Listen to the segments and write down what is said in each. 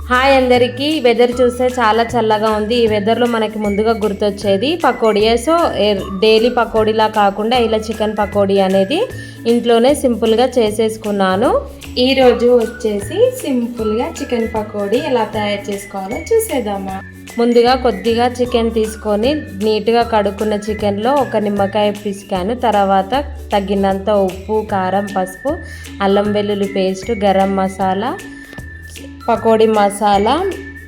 Hi అందరికీ. Weather చూస్తే చాలా చల్లగా ఉంది. ఈ వెదర్లో మనకి ముందుగా గుర్తొచ్చేది పకోడీ. సో డైలీ పకోడీలా కాకుండా ఇలా చికెన్ పకోడీ అనేది ఇంట్లోనే సింపుల్గా చేసేసుకున్నాను. ఈరోజు వచ్చేసి సింపుల్గా చికెన్ పకోడీ ఎలా తయారు చేసుకోవాలో చూసేద్దామా. ముందుగా కొద్దిగా చికెన్ తీసుకొని నీట్గా కడుక్కున్న చికెన్లో ఒక నిమ్మకాయ పిసికాను. తర్వాత తగినంత ఉప్పు, కారం, పసుపు, అల్లం వెల్లుల్లి పేస్ట్, గరం మసాలా, పకోడీ మసాలా,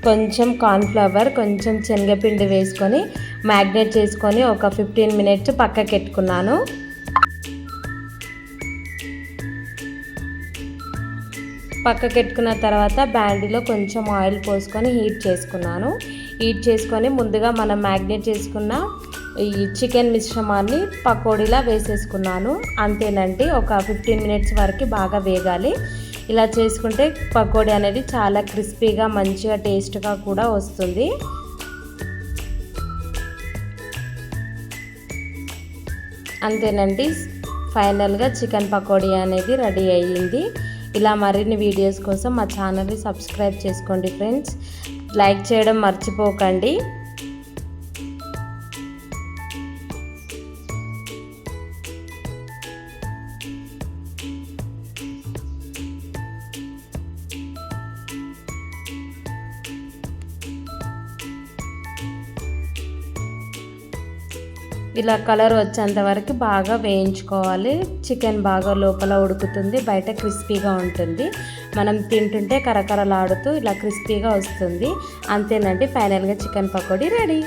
కొంచెం కార్న్ఫ్లవర్, కొంచెం శనగపిండి వేసుకొని మ్యాగ్నేట్ చేసుకొని ఒక 15 మినిట్స్ పక్కకెట్టుకున్నాను. పక్కకెట్టుకున్న తర్వాత బ్యాండీలో కొంచెం ఆయిల్ పోసుకొని హీట్ చేసుకొని ముందుగా మనం మ్యాగ్నేట్ చేసుకున్న ఈ చికెన్ మిశ్రమాన్ని పకోడీలా వేసేసుకున్నాను. అంతేనండి, ఒక 15 మినిట్స్ వరకు బాగా వేగాలి. ఇలా చేసుకుంటే పకోడీ అనేది చాలా క్రిస్పీగా మంచిగా టేస్ట్గా కూడా వస్తుంది. అంతేనండి, ఫైనల్గా చికెన్ పకోడీ అనేది రెడీ అయ్యింది. ఇలా మరిన్ని వీడియోస్ కోసం మా ఛానల్ని సబ్స్క్రైబ్ చేసుకోండి ఫ్రెండ్స్. లైక్ చేయడం మర్చిపోకండి. ఇలా కలర్ వచ్చేంత వరకు బాగా వేయించుకోవాలి. చికెన్ బాగా లోపల ఉడుకుతుంది, బయట క్రిస్పీగా ఉంటుంది. మనం తింటుంటే కరకరలాడుతూ ఇలా క్రిస్పీగా వస్తుంది. అంతేనండి, ఫైనల్గా చికెన్ పకోడీ రెడీ.